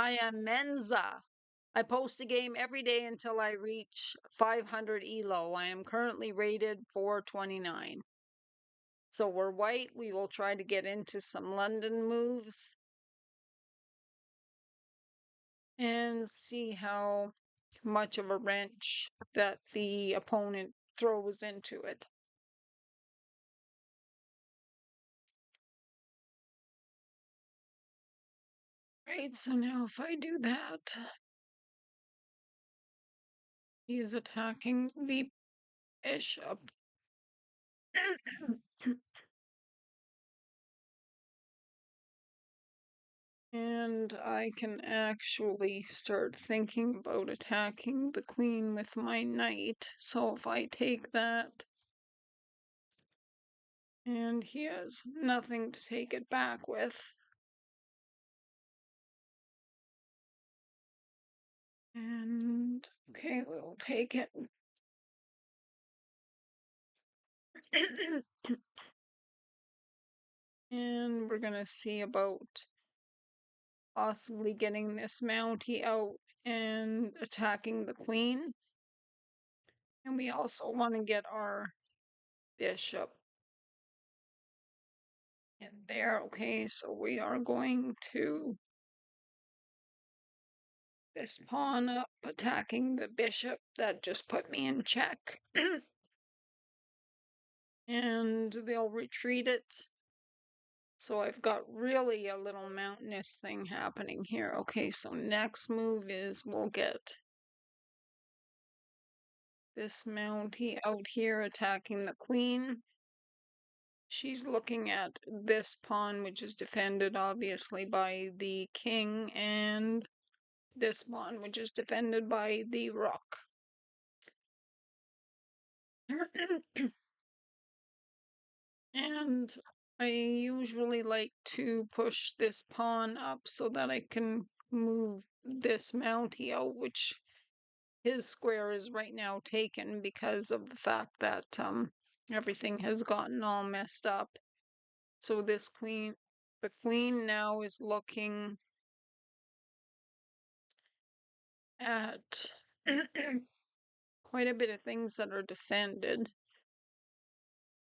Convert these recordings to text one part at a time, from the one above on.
I am mennsa. I post a game every day until I reach 500 elo. I am currently rated 429. So we're white. We will try to get into some London moves and see how much of a wrench that the opponent throws into it. Right, so now if I do that, he is attacking the bishop. And I can actually start thinking about attacking the queen with my knight. So if I take that, and he has nothing to take it back with. And okay, we'll take it. And we're gonna see about possibly getting this mountie out and attacking the queen. And we also want to get our bishop in there. Okay, so we are going to this pawn up, attacking the bishop. That just put me in check. And they'll retreat it. So I've got really a little mountainous thing happening here. Okay, so next move is we'll get this mountie out here attacking the queen. She's looking at this pawn, which is defended obviously by the king, and this pawn, which is defended by the rook. And I usually like to push this pawn up so that I can move this mountie out, which his square is right now taken because of the fact that everything has gotten all messed up. So this queen, the queen now is looking at quite a bit of things that are defended.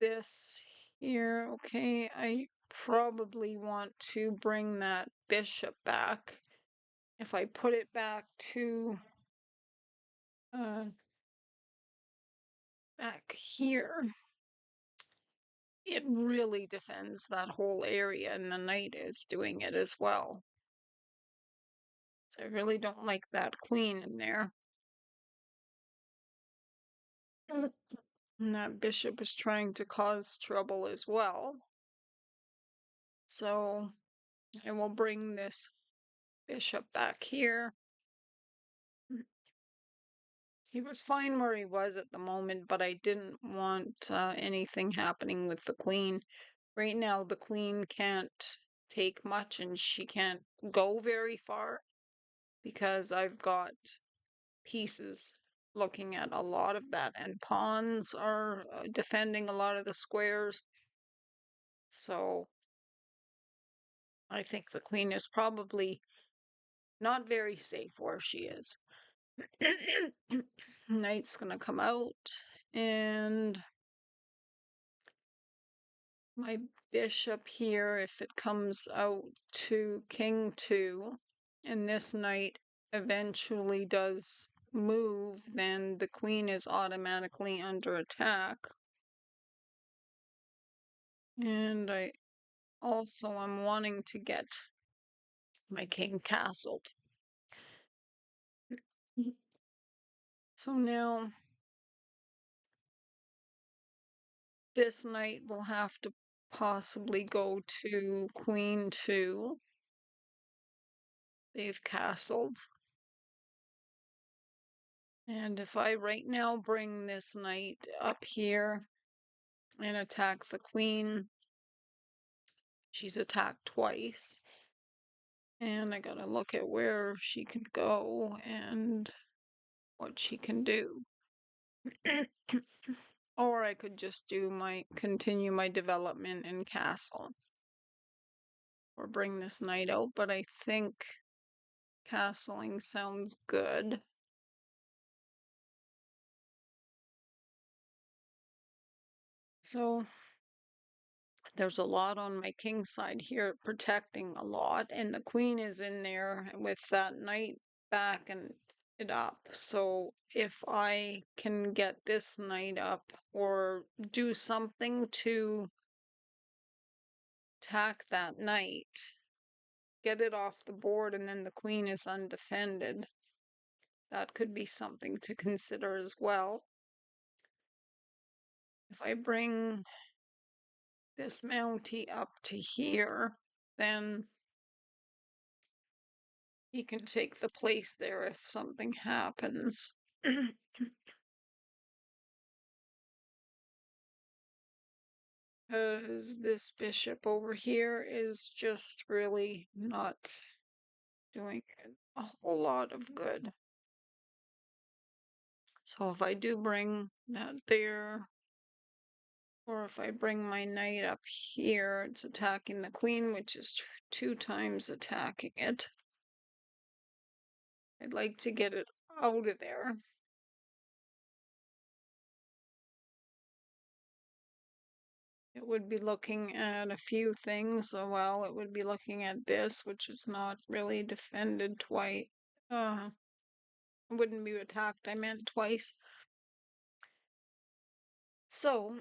This here, okay, I probably want to bring that bishop back. If I put it back to back here, it really defends that whole area, and the knight is doing it as well. So I really don't like that queen in there. And that bishop is trying to cause trouble as well. So I will bring this bishop back here. He was fine where he was at the moment, but I didn't want anything happening with the queen. Right now, the queen can't take much and she can't go very far because I've got pieces looking at a lot of that, and pawns are defending a lot of the squares. So I think the queen is probably not very safe where she is. Knight's gonna come out, and my bishop here, if it comes out to king 2, and this knight eventually does move, then the queen is automatically under attack. And I also am wanting to get my king castled. So now this knight will have to possibly go to queen 2. They've castled. And if I right now bring this knight up here and attack the queen, she's attacked twice. And I gotta look at where she can go and what she can do. Or I could just continue my development in castle. Or bring this knight out, but I think Castling sounds good. So there's a lot on my king side here protecting a lot, and the queen is in there with that knight backing it up. So if I can get this knight up or do something to attack that knight, get it off the board, and then the queen is undefended, that could be something to consider as well. If I bring this Mountie up to here, then he can take the place there if something happens. Because this bishop over here is just really not doing a whole lot of good. So if I do bring that there, or if I bring my knight up here, it's attacking the queen, which is 2 times attacking it. I'd like to get it out of there. It would be looking at a few things. Well, it would be looking at this, which is not really defended twice. It wouldn't be attacked, I meant twice. So,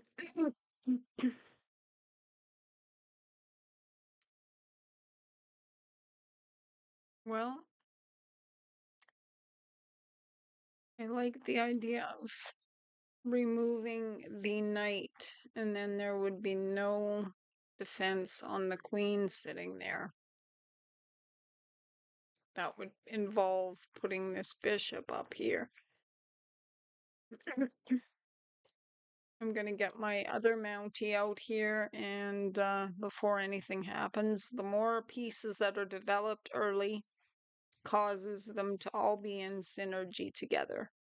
well, I like the idea of removing the knight, and then there would be no defense on the queen sitting there. That would involve putting this bishop up here. I'm going to get my other Mountie out here, and before anything happens, the more pieces that are developed early causes them to all be in synergy together.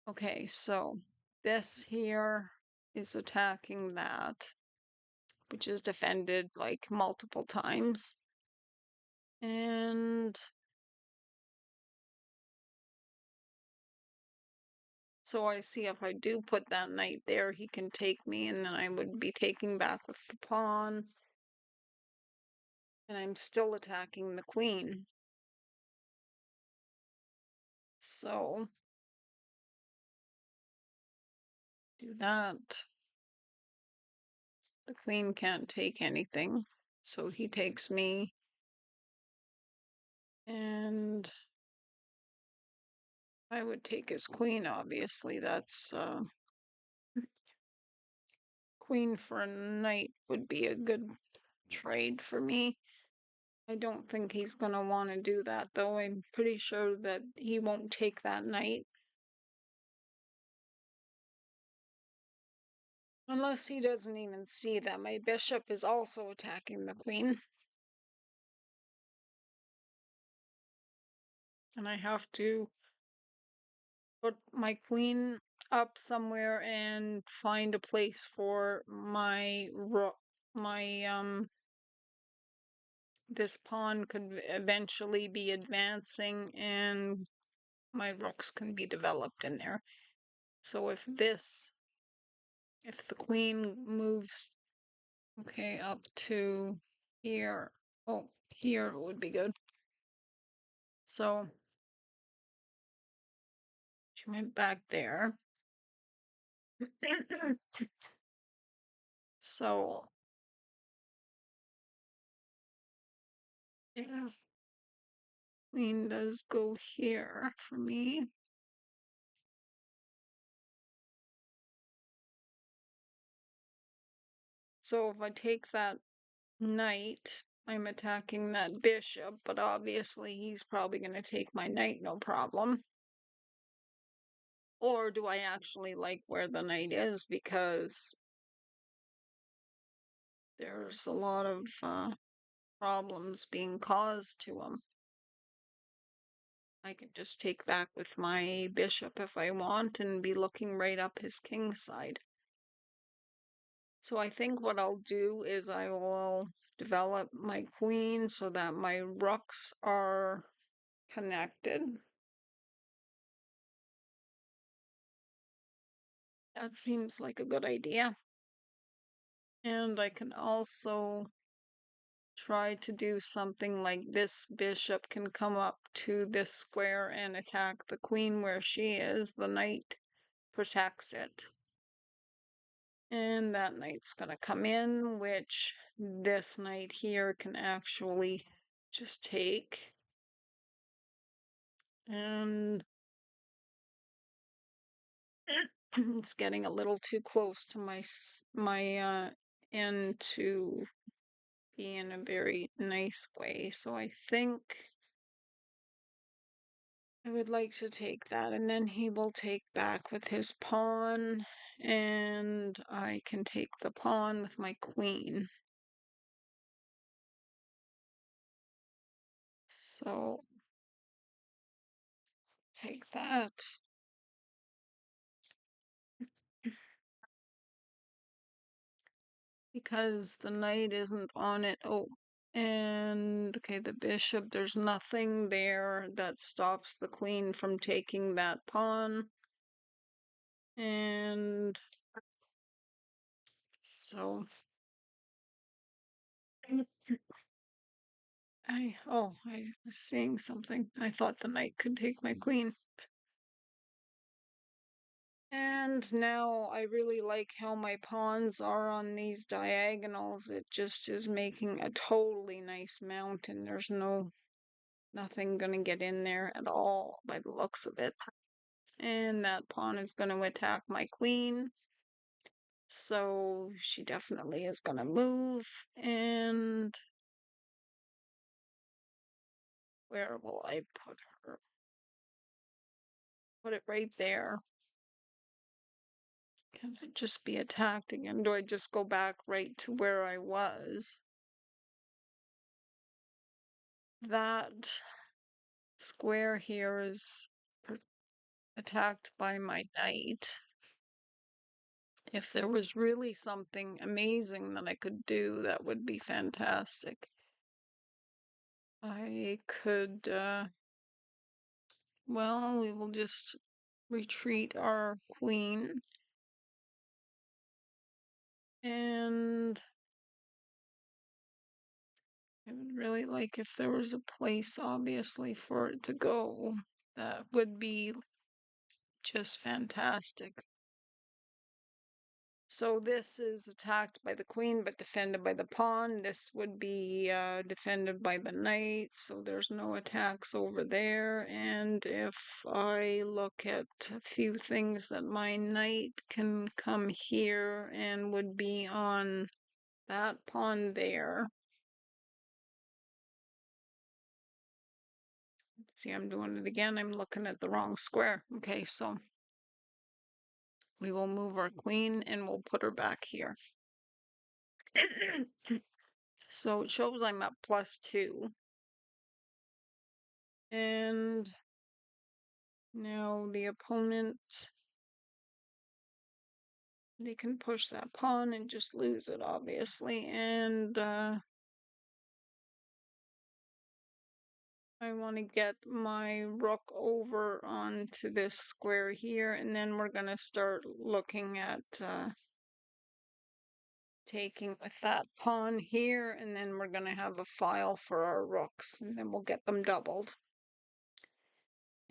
Okay, so this here is attacking that, which is defended like multiple times. And so I see if I do put that knight there, he can take me, and then I would be taking back with the pawn. And I'm still attacking the queen. So do that. The queen can't take anything, so he takes me. And I would take his queen, obviously. That's queen for a knight would be a good trade for me. I don't think he's going to want to do that, though. I'm pretty sure that he won't take that knight. Unless he doesn't even see that my bishop is also attacking the queen. And I have to put my queen up somewhere and find a place for my this pawn could eventually be advancing, and my rooks can be developed in there. So if the queen moves, okay, up to here, oh, here would be good. So she went back there. So yeah, queen does go here for me. So if I take that knight, I'm attacking that bishop, but obviously he's probably going to take my knight, no problem. Or do I actually like where the knight is, because there's a lot of problems being caused to him. I can just take back with my bishop if I want and be looking right up his king side. So I think what I'll do is I will develop my queen so that my rooks are connected. That seems like a good idea. And I can also try to do something like this bishop can come up to this square and attack the queen where she is. The knight protects it. And that knight's going to come in, which this knight here can actually just take. And it's getting a little too close to my end to be in a very nice way. So I think I would like to take that, and then he will take back with his pawn, and I can take the pawn with my queen. So take that. Because the knight isn't on it. Oh, and okay, the bishop, there's nothing there that stops the queen from taking that pawn. And so I was seeing something. I thought the knight could take my queen. And now I really like how my pawns are on these diagonals. It just is making a totally nice mountain. There's nothing gonna get in there at all by the looks of it. And that pawn is gonna attack my queen. So she definitely is gonna move. And where will I put her? Put it right there. Can it just be attacked again? Do I just go back right to where I was? That square here is attacked by my knight. If there was really something amazing that I could do, that would be fantastic. I could, well, we will just retreat our queen. And I would really like if there was a place, obviously, for it to go. That would be just fantastic. So this is attacked by the queen, but defended by the pawn. This would be defended by the knight, so there's no attacks over there. And if I look at a few things that my knight can come here and would be on that pawn there. See, I'm doing it again. I'm looking at the wrong square. Okay, so we will move our queen and we'll put her back here. So it shows I'm at +2. And now the opponent, they can push that pawn and just lose it, obviously. And I want to get my rook over onto this square here, and then we're going to start looking at taking with that pawn here, and then we're going to have a file for our rooks, and then we'll get them doubled.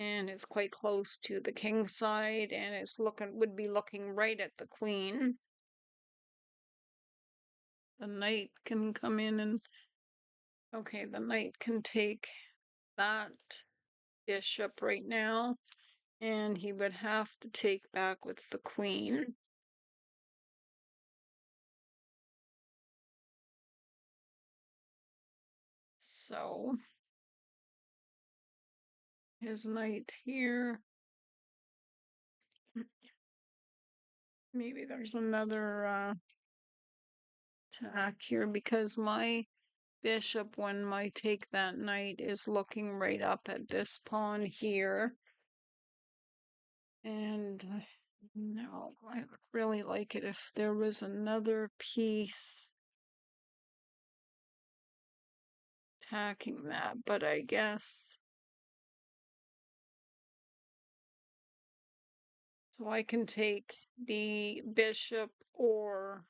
And it's quite close to the king side, and it's would be looking right at the queen. The knight can come in and okay, the knight can take that bishop right now, and he would have to take back with the queen. So his knight here. Maybe there's another attack here because my bishop, when I take that knight, is looking right up at this pawn here. And no, I would really like it if there was another piece attacking that, but I guess So I can take the bishop or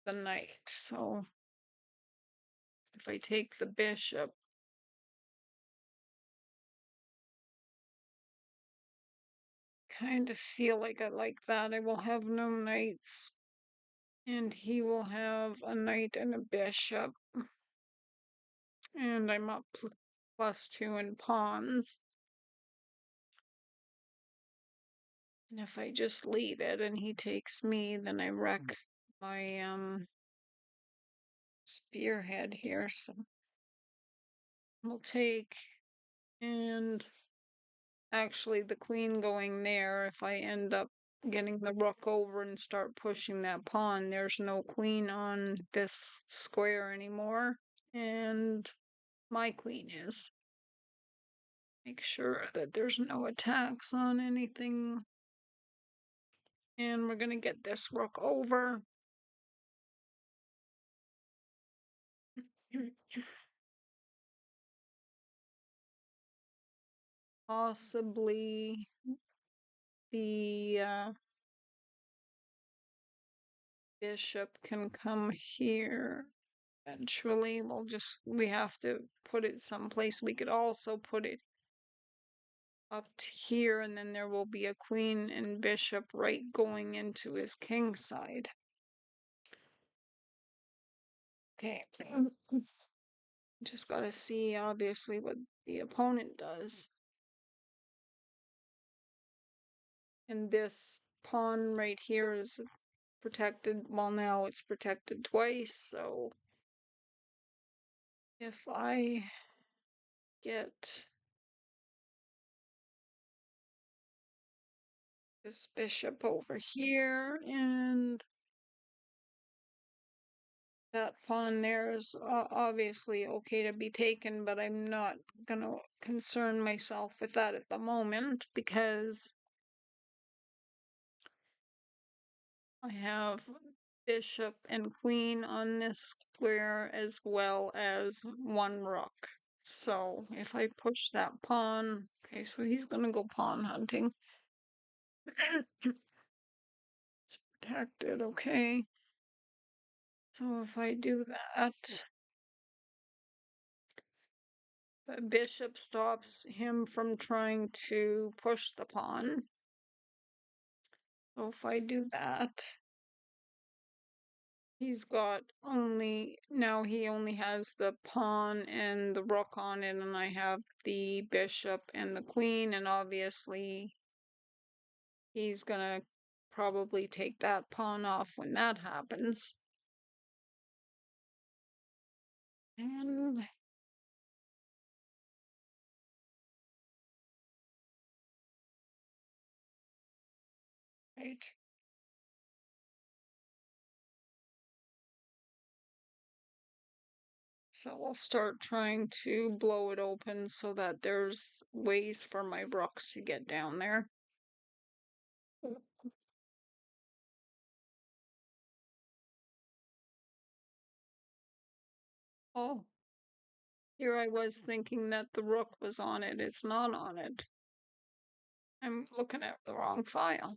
the knight. So if I take the bishop, kind of feel like I like that. I will have no knights, and he will have a knight and a bishop, and I'm up +2 in pawns. And if I just leave it and he takes me, then I wreck my spearhead here. So we'll take, and actually the queen going there, if I end up getting the rook over and start pushing that pawn, there's no queen on this square anymore, and my queen is. Make sure that there's no attacks on anything, and we're gonna get this rook over. Possibly the bishop can come here eventually. We have to put it someplace. We could also put it up to here, and then there will be a queen and bishop right going into his king side. Okay. Just gotta see, obviously, what the opponent does. And this pawn right here is protected. Well, now it's protected twice, so if I get this bishop over here, and that pawn there is obviously okay to be taken, but I'm not gonna concern myself with that at the moment because I have bishop and queen on this square as well as one rook. So if I push that pawn, okay, so he's gonna go pawn hunting. It's protected, okay. So if I do that, the bishop stops him from trying to push the pawn. So if I do that, now he only has the pawn and the rook on it, and I have the bishop and the queen, and obviously he's gonna probably take that pawn off when that happens. And right. So we'll start trying to blow it open so that there's ways for my rooks to get down there. Oh, here I was thinking that the rook was on it. It's not on it. I'm looking at the wrong file.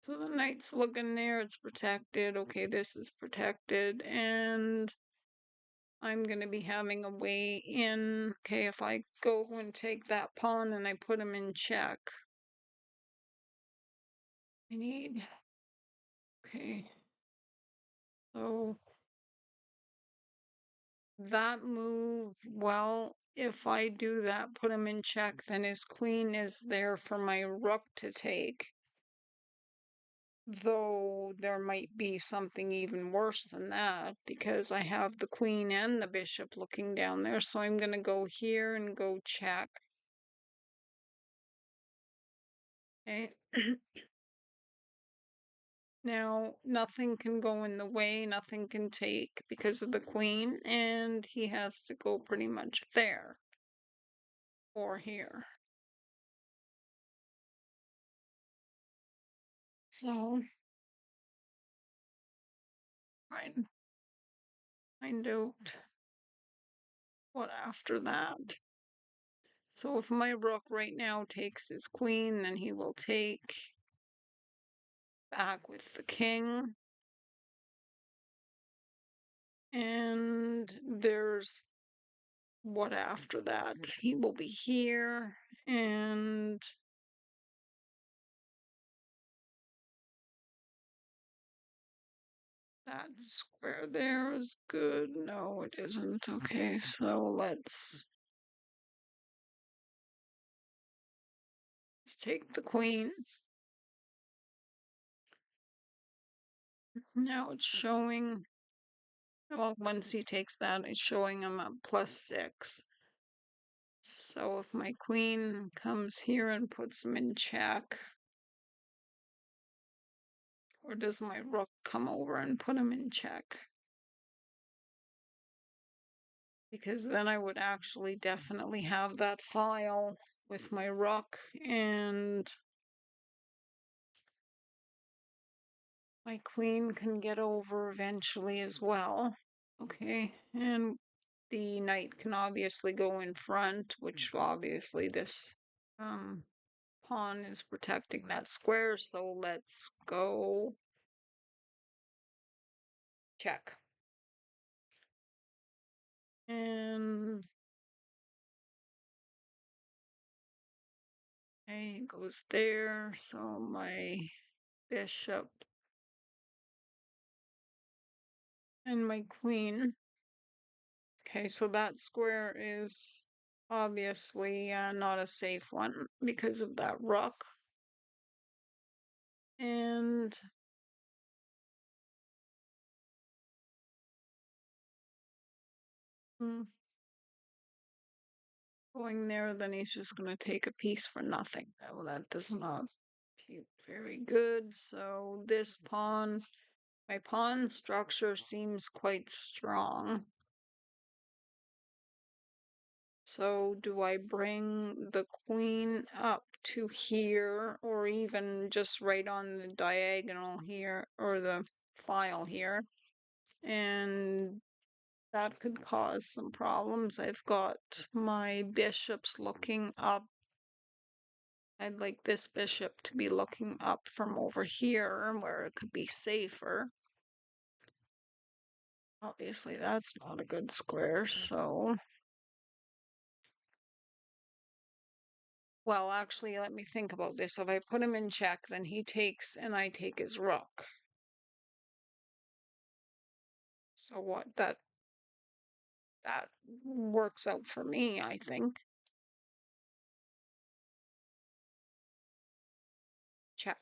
So the knight's looking there, it's protected. Okay, this is protected, and I'm going to be having a way in. Okay, if I go and take that pawn and I put him in check, I need. Okay, so that move, well, if I do that, put him in check, then his queen is there for my rook to take. Though there might be something even worse than that because I have the queen and the bishop looking down there. So I'm going to go here and go check. Okay. Now, nothing can go in the way, nothing can take because of the queen, and he has to go pretty much there or here. So, fine. Find out what after that. So if my rook right now takes his queen, then he will take back with the king. And there's what after that? He will be here, and that square there is good. No, it isn't. Okay, so let's take the queen. Now it's showing, well, once he takes that, it's showing him a +6. So if my queen comes here and puts him in check, or does my rook come over and put him in check? Because then I would actually definitely have that file with my rook, and my queen can get over eventually as well. Okay, and the knight can obviously go in front, which obviously this pawn is protecting that square, so let's go check. And okay, it goes there, so my bishop and my queen. Okay, so that square is obviously not a safe one because of that rook. And going there, then he's just going to take a piece for nothing. Oh, that does not feel very good. So this pawn, my pawn structure seems quite strong. So do I bring the queen up to here, or even just right on the diagonal here, or the file here? And that could cause some problems. I've got my bishops looking up. I'd like this bishop to be looking up from over here where it could be safer. Obviously, that's not a good square, so... Well, actually, let me think about this. If I put him in check, then he takes and I take his rook. So what that works out for me, I think. Check.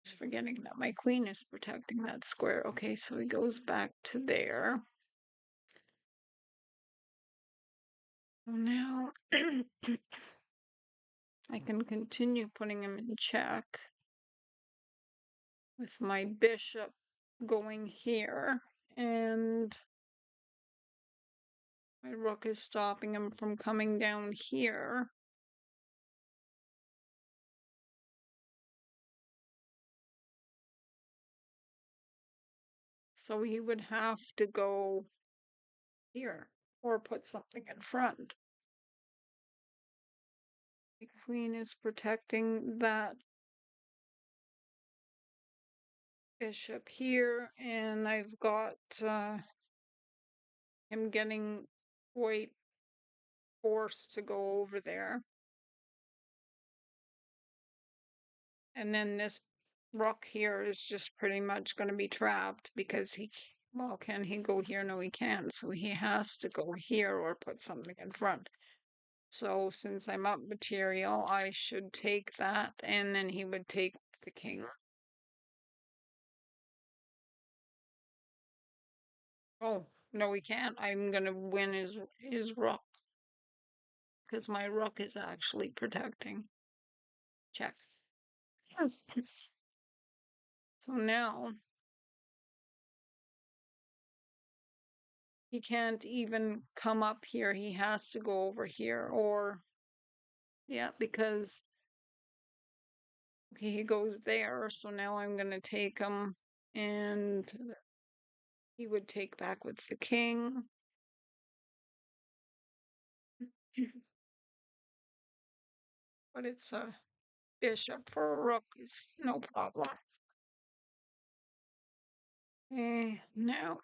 Just forgetting that my queen is protecting that square. Okay, so he goes back to there. So now I can continue putting him in check with my bishop going here, and my rook is stopping him from coming down here. So he would have to go here or put something in front. The queen is protecting that bishop here, and I've got him getting quite forced to go over there. And then this rook here is just pretty much going to be trapped because well, can he go here? No, he can't. So he has to go here or put something in front. So since I'm up material, I should take that, and then he would take the king. Oh, no, he can't. I'm going to win his rook because my rook is actually protecting. Check. So now he can't even come up here. He has to go over here, or yeah, because okay, he goes there. So now I'm going to take him, and he would take back with the king. But it's a bishop for a rook is no problem. Okay, now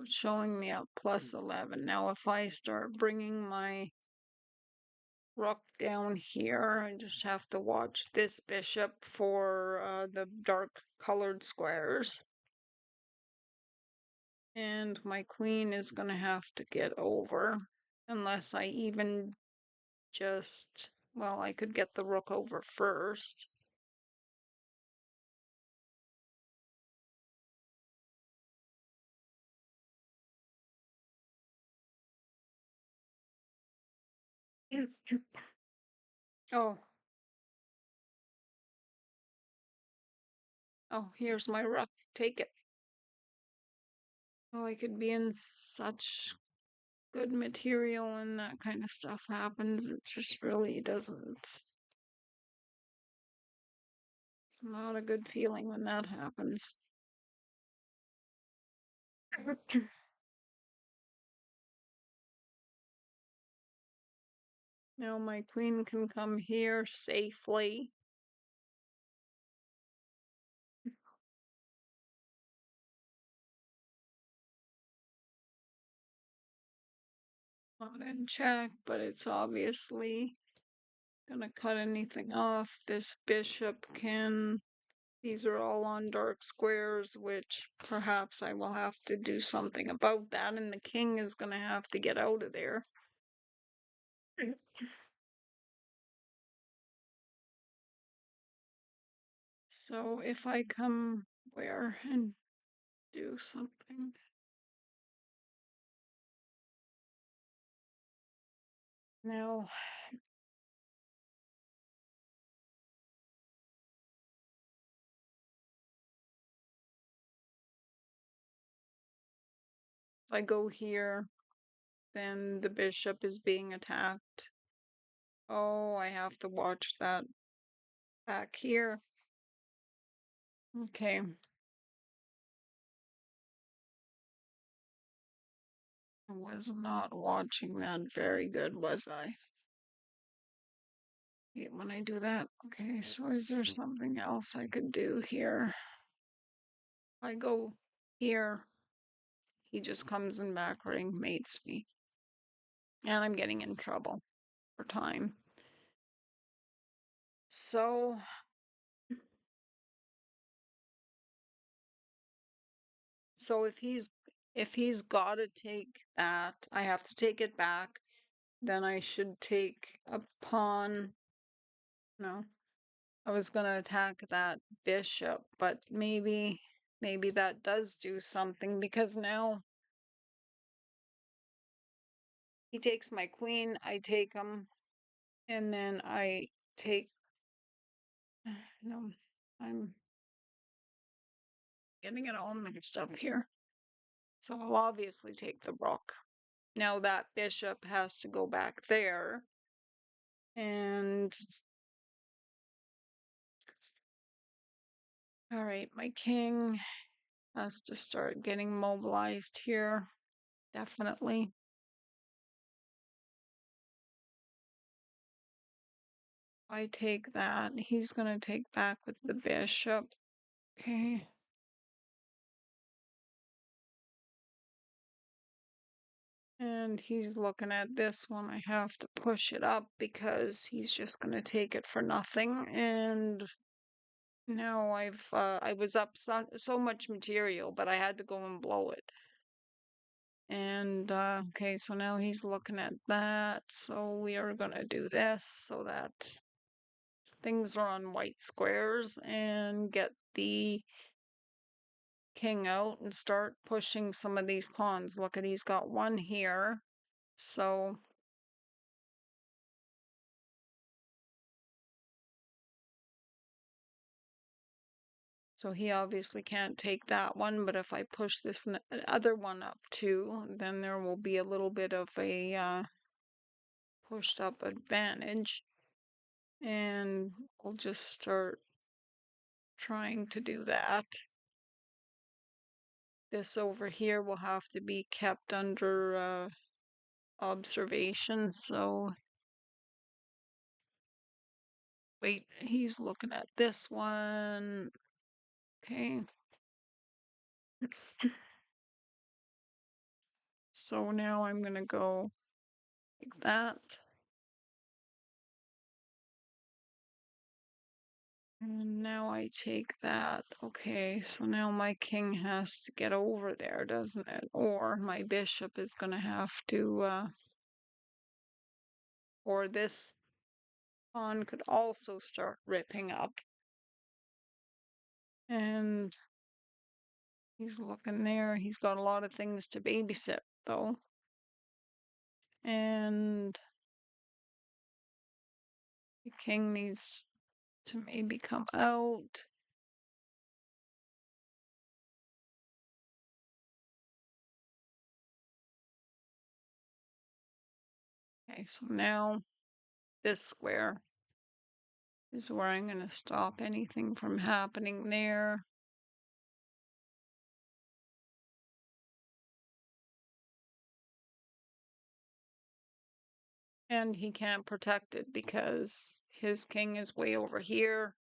it's showing me a plus 11. Now, if I start bringing my rook down here, I just have to watch this bishop for the dark colored squares. And my queen is going to have to get over, unless I even just, well, I could get the rook over first. Oh, oh, here's my rook. Take it. Oh, I could be in such good material when that kind of stuff happens. It just really doesn't. It's not a good feeling when that happens. Now my queen can come here safely. Not in check, but it's obviously gonna cut anything off. This bishop can. These are all on dark squares, which perhaps I will have to do something about that, and the king is gonna have to get out of there. So if I come where and do something. Now, if I go here, then the bishop is being attacked. Oh, I have to watch that back here. Okay. I was not watching that very good, was I? When I do that. Okay, so is there something else I could do here? I go here, he just comes and back ring mates me. And I'm getting in trouble for time. So if he's gotta take that, I have to take it back, then I should take a pawn. No. I was gonna attack that bishop, but maybe that does do something because now he takes my queen, I take him, and then I take. No, I'm getting it all mixed up here. So I'll obviously take the rook. Now that bishop has to go back there, and all right, my king has to start getting mobilized here. Definitely. I take that. He's gonna take back with the bishop. Okay. And he's looking at this one. I have to push it up because he's just gonna take it for nothing. And now I was up so much material, but I had to go and blow it. And okay, so now he's looking at that. So we are gonna do this so that things are on white squares and get the king out and start pushing some of these pawns. Look at, he's got one here. So he obviously can't take that one, but if I push this other one up too, then there will be a little bit of a pushed up advantage. And we'll just start trying to do that. This over here will have to be kept under observation. So wait, he's looking at this one. Okay. So now I'm going to go like that. And now I take that. Okay, so now my king has to get over there, doesn't it? Or my bishop is going to have to, or this pawn could also start ripping up. And he's looking there. He's got a lot of things to babysit, though. And the king needs to maybe come out. Okay, so now this square is where I'm going to stop anything from happening there. And he can't protect it because his king is way over here.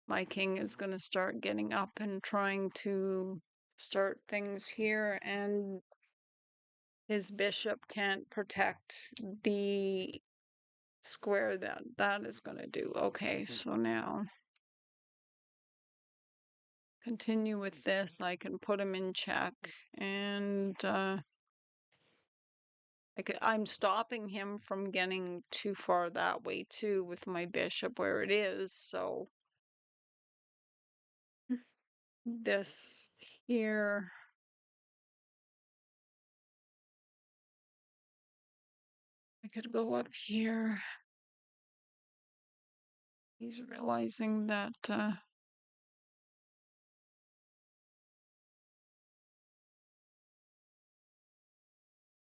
My king is going to start getting up and trying to start things here, and his bishop can't protect the square that is going to do. Okay, so now continue with this. I can put him in check, and I'm stopping him from getting too far that way too with my bishop where it is. So this here, I could go up here. He's realizing that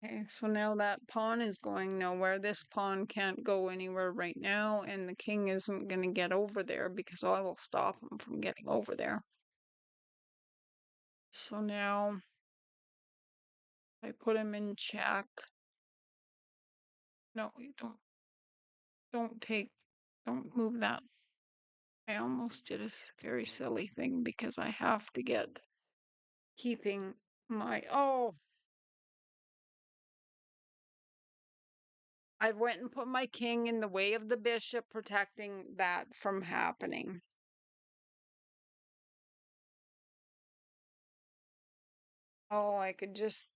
okay, so now that pawn is going nowhere. This pawn can't go anywhere right now, and the king isn't going to get over there because I will stop him from getting over there. So now I put him in check. No, you don't move that. I almost did a very silly thing because I have to get keeping my, oh, I went and put my king in the way of the bishop, protecting that from happening. Oh, I could just,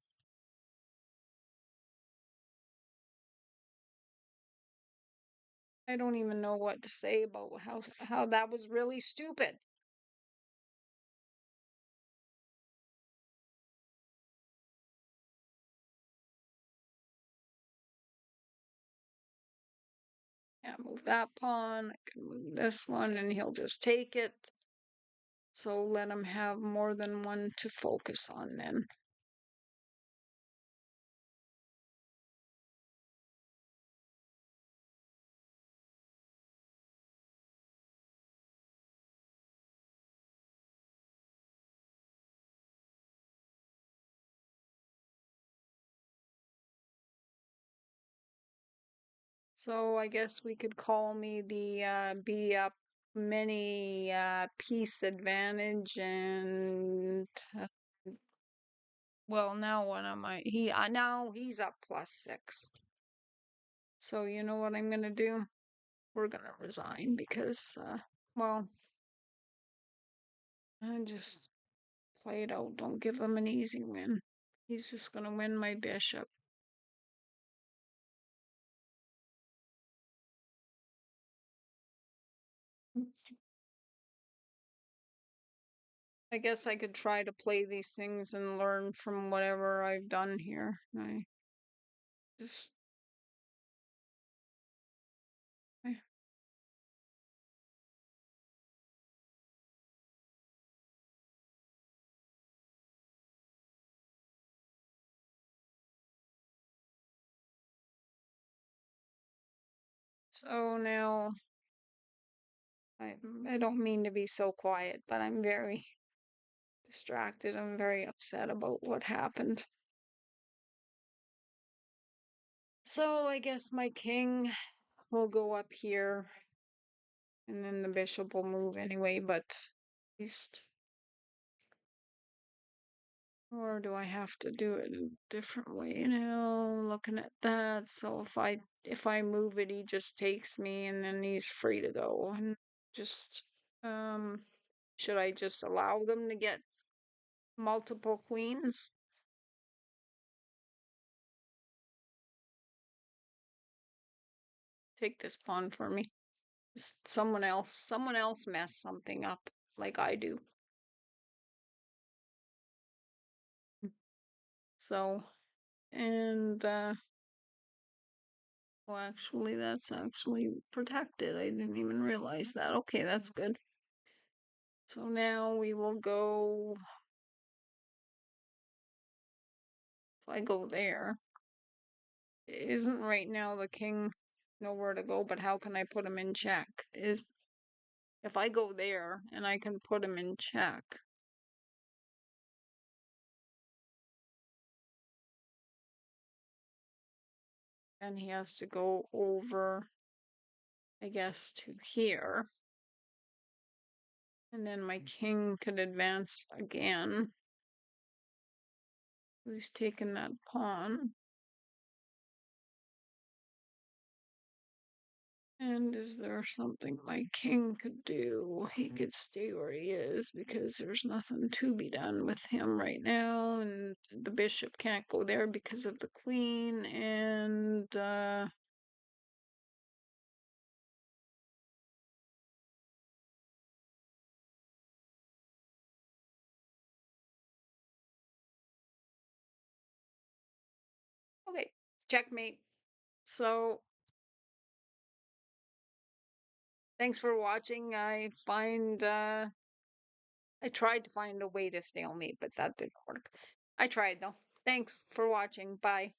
I don't even know what to say about how that was really stupid. Yeah, move that pawn. I can move this one, and he'll just take it. So let him have more than one to focus on then. So I guess we could call me the be up many piece advantage, and well, now what am I? Now he's up +6. So you know what I'm gonna do? We're gonna resign because well, I just play it out. Don't give him an easy win. He's just gonna win my bishop. I guess I could try to play these things and learn from whatever I've done here. I just I- so now I don't mean to be so quiet, but I'm very distracted. I'm very upset about what happened. So I guess my king will go up here and then the bishop will move anyway, but at least, or do I have to do it in a different way now? Looking at that, so if I move it, he just takes me and then he's free to go. And just um should I just allow them to get multiple queens? Take this pawn for me. Just someone else mess something up like I do. So, and well, actually, that's actually protected. I didn't even realize that. Okay, that's good. So now we will go. If I go there, isn't right now the king nowhere to go, but how can I put him in check? Is if I go there and I can put him in check, then he has to go over, I guess, to here. And then my king could advance again. Who's taken that pawn? And is there something my king could do? He could stay where he is because there's nothing to be done with him right now, and the bishop can't go there because of the queen, and okay, checkmate. So thanks for watching. I tried to find a way to stalemate, but that didn't work. I tried though. Thanks for watching. Bye.